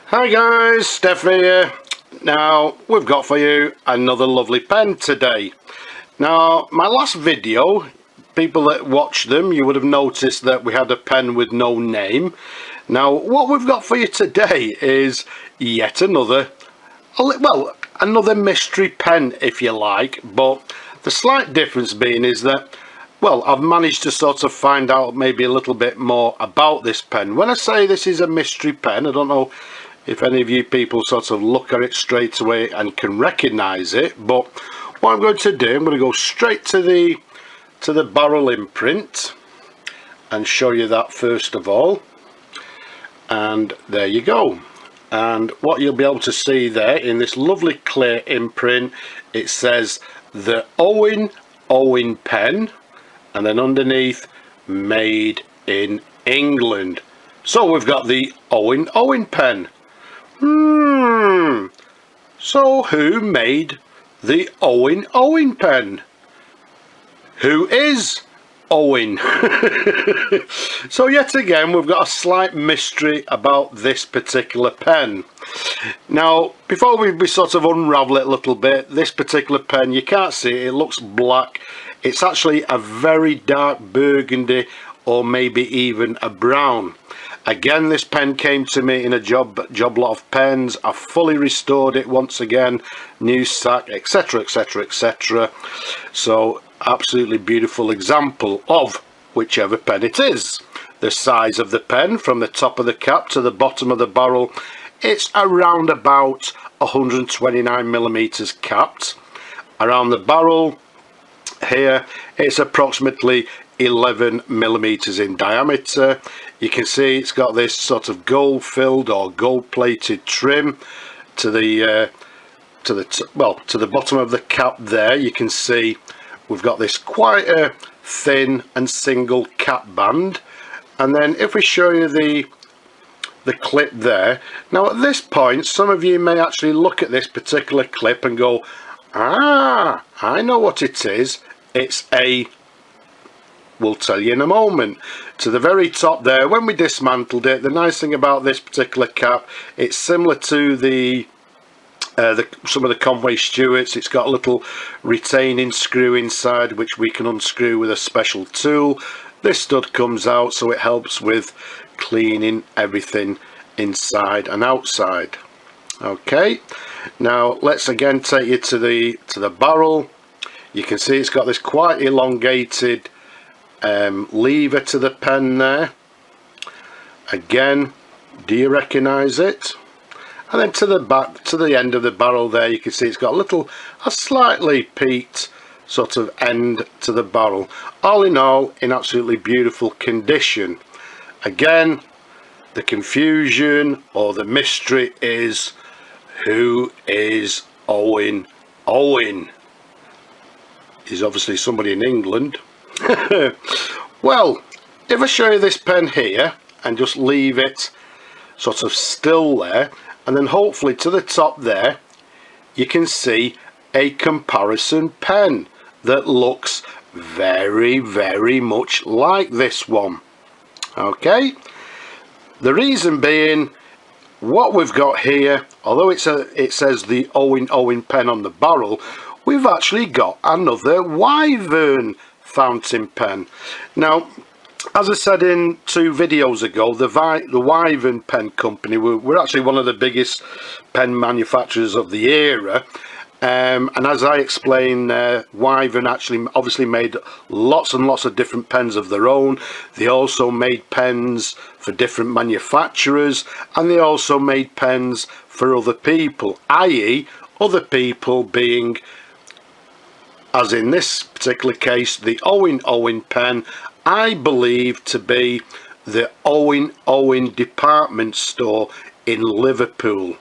Hi guys, Stephanie here. Now we've got for you another lovely pen today. Now my last video, people that watched them, you would have noticed that we had a pen with no name. Now what we've got for you today is yet another, well, another mystery pen if you like, but the slight difference being is that, well, I've managed to sort of find out maybe a little bit more about this pen. When I say this is a mystery pen, I don't know if any of you people sort of look at it straight away and can recognize it, but what I'm going to do, I'm going to go straight to the barrel imprint and show you that first of all. And there you go. And what you'll be able to see there in this lovely clear imprint, it says the Owen Owen pen, and then underneath made in England. So we've got the Owen Owen pen. So who made the Owen Owen pen? Who is Owen? So yet again we've got a slight mystery about this particular pen. Now before we sort of unravel it a little bit, this particular pen, you can't see it, it looks black. It's actually a very dark burgundy or maybe even a brown. Again, this pen came to me in a job lot of pens. I fully restored it once again, new sack, etc, etc, etc. So absolutely beautiful example of whichever pen it is. The size of the pen from the top of the cap to the bottom of the barrel, it's around about 129 millimeters capped. Around the barrel here, it's approximately 11 millimeters in diameter. You can see it's got this sort of gold filled or gold plated trim to the bottom of the cap there. You can see we've got this quite a thin and single cap band, and then if we show you the clip there, now at this point some of you may actually look at this particular clip and go, ah, I know what it is. It's a, we'll tell you in a moment. To the very top there, when we dismantled it, the nice thing about this particular cap, it's similar to some of the Conway Stewarts. It's got a little retaining screw inside which we can unscrew with a special tool. This stud comes out, so it helps with cleaning everything inside and outside. Okay, now let's again take you to the barrel. You can see it's got this quite elongated lever to the pen there. Again, do you recognize it? And then to the back, to the end of the barrel there, you can see it's got a slightly peaked sort of end to the barrel. All in all, in absolutely beautiful condition. Again, the confusion or the mystery is, who is Owen Owen? He's obviously somebody in England. Well, if I show you this pen here and just leave it sort of still there, and then hopefully to the top there you can see a comparison pen that looks very, very much like this one. Okay, the reason being, what we've got here, although it says the Owen Owen pen on the barrel, we've actually got another Wyvern fountain pen. Now, as I said in 2 videos ago, the Wyvern pen company were actually one of the biggest pen manufacturers of the era. And as I explained, Wyvern actually obviously made lots and lots of different pens of their own. They also made pens for different manufacturers, and they also made pens for other people, i.e. other people being, as in this particular case, the Owen Owen pen, I believe to be the Owen Owen department store in Liverpool.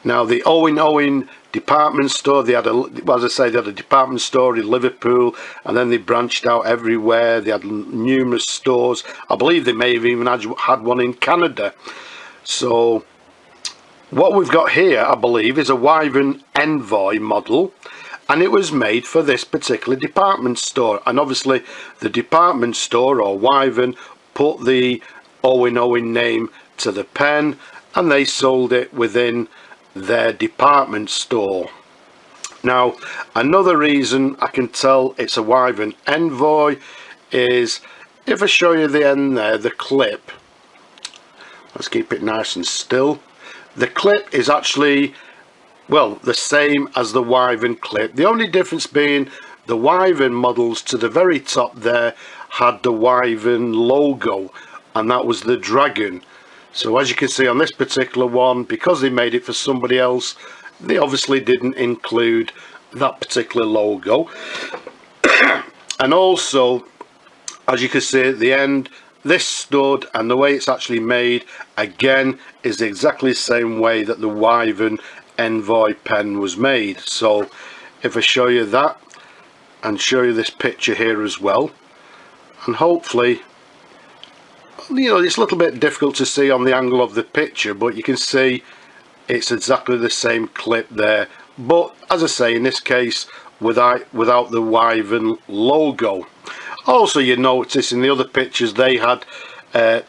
Now the Owen Owen department store, they had as I say, they had a department store in Liverpool, and then they branched out everywhere. They had numerous stores. I believe they may have even had one in Canada. So what we've got here, I believe, is a Wyvern Envoy model, and it was made for this particular department store. And obviously the department store or Wyvern put the Owen Owen name to the pen, and they sold it within their department store. Now, another reason I can tell it's a Wyvern Envoy is if I show you the end there, the clip, let's keep it nice and still. The clip is actually, well, the same as the Wyvern clip. The only difference being the Wyvern models to the very top there had the Wyvern logo, and that was the dragon. So as you can see on this particular one, because they made it for somebody else, they obviously didn't include that particular logo. And also, as you can see at the end, this stud and the way it's actually made again is exactly the same way that the Wyvern Envoy pen was made. So if I show you that and show you this picture here as well, and hopefully, you know, it's a little bit difficult to see on the angle of the picture, but you can see it's exactly the same clip there, but as I say, in this case without the Wyvern logo. Also, you notice in the other pictures they had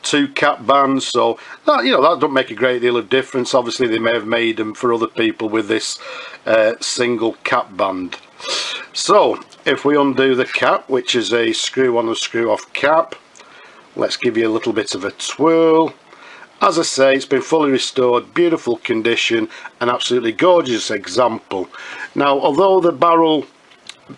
two cap bands, so that, you know, that don't make a great deal of difference. Obviously they may have made them for other people with this single cap band. So if we undo the cap, which is a screw on and screw off cap, let's give you a little bit of a twirl. As I say, it's been fully restored, beautiful condition, an absolutely gorgeous example. Now, although the barrel,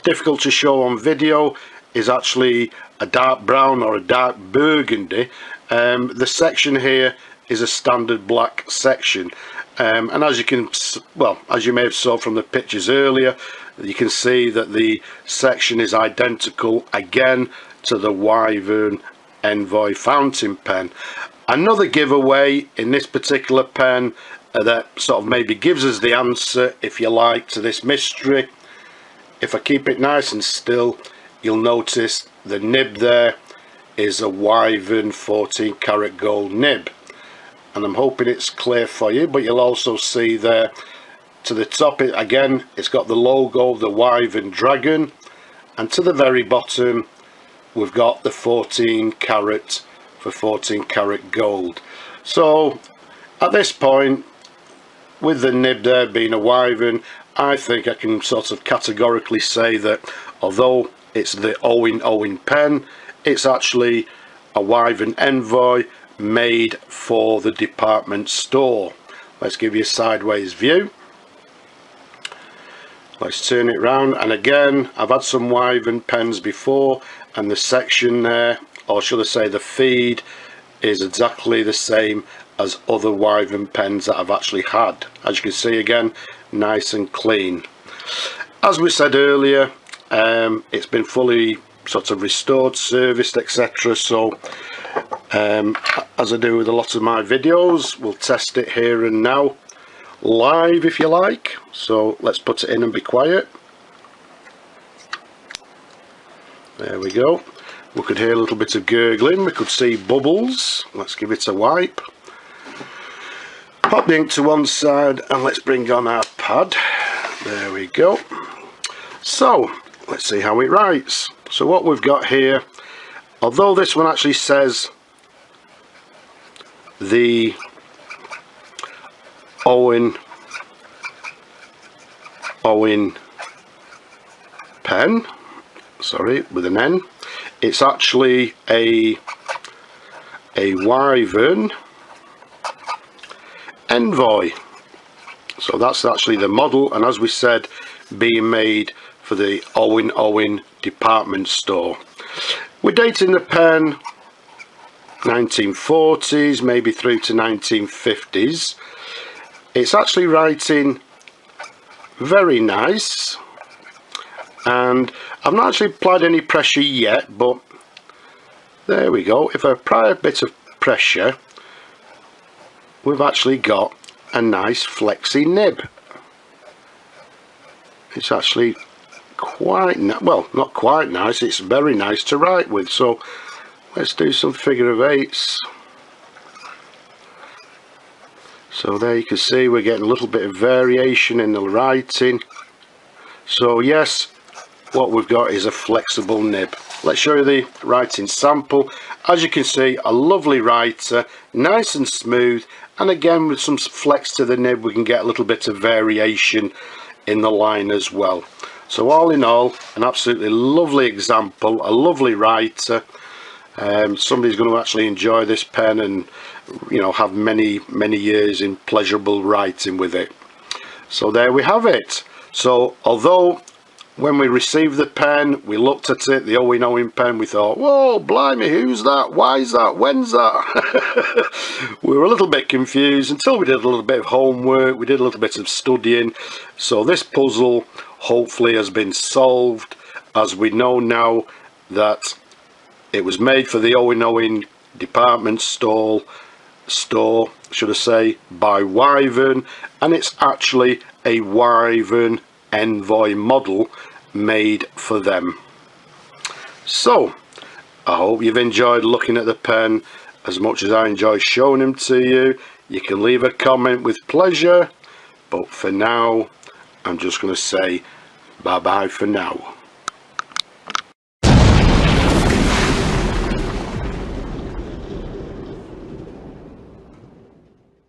difficult to show on video, is actually a dark brown or a dark burgundy, the section here is a standard black section. And as you can, well, as you may have saw from the pictures earlier, you can see that the section is identical again to the Wyvern Envoy fountain pen. Another giveaway in this particular pen that sort of maybe gives us the answer, if you like, to this mystery. If I keep it nice and still, you'll notice the nib there is a Wyvern 14 karat gold nib, and I'm hoping it's clear for you, but you'll also see there to the top, again, it's got the logo, the Wyvern dragon, and to the very bottom we've got the 14 karat for 14 karat gold. So at this point, with the nib there being a Wyvern, I think I can sort of categorically say that although it's the Owen Owen pen, it's actually a Wyvern Envoy made for the department store. Let's give you a sideways view. Let's turn it round, and again, I've had some Wyvern pens before, and the section there, or should I say the feed, is exactly the same as other Wyvern pens that I've actually had. As you can see, again, nice and clean. As we said earlier, it's been fully sort of restored, serviced, etc. So as I do with a lot of my videos, we'll test it here and now, live if you like. So let's put it in and be quiet. There we go. We could hear a little bit of gurgling, we could see bubbles. Let's give it a wipe. Pop the ink to one side and let's bring on our pad. There we go. So let's see how it writes. So what we've got here, although this one actually says the Owen Owen pen, sorry, with an N, it's actually a Wyvern Envoy. So that's actually the model, and as we said, being made for the Owen Owen department store. We're dating the pen 1940s, maybe through to 1950s. It's actually writing very nice, and I've not actually applied any pressure yet, but there we go. If I apply a bit of pressure, we've actually got a nice flexy nib. It's actually quite, well, not quite nice, it's very nice to write with. So let's do some figure of eights. So there you can see we're getting a little bit of variation in the writing. So yes, what we've got is a flexible nib. let's show you the writing sample. As you can see, a lovely writer, nice and smooth, and again with some flex to the nib we can get a little bit of variation in the line as well. So all in all, an absolutely lovely example, a lovely writer. Somebody's going to actually enjoy this pen and, you know, have many years in pleasurable writing with it. So there we have it. So although when we received the pen, we looked at it, the Owen Owen pen, we thought, whoa, blimey, who's that? Why is that? When's that? We were a little bit confused until we did a little bit of homework, we did a little bit of studying. So this puzzle hopefully has been solved, as we know now that it was made for the Owen Owen department store, should I say, by Wyvern, and it's actually a Wyvern Envoy model made for them. So I hope you've enjoyed looking at the pen as much as I enjoy showing them to you. You can leave a comment with pleasure, but for now I'm just going to say bye bye for now.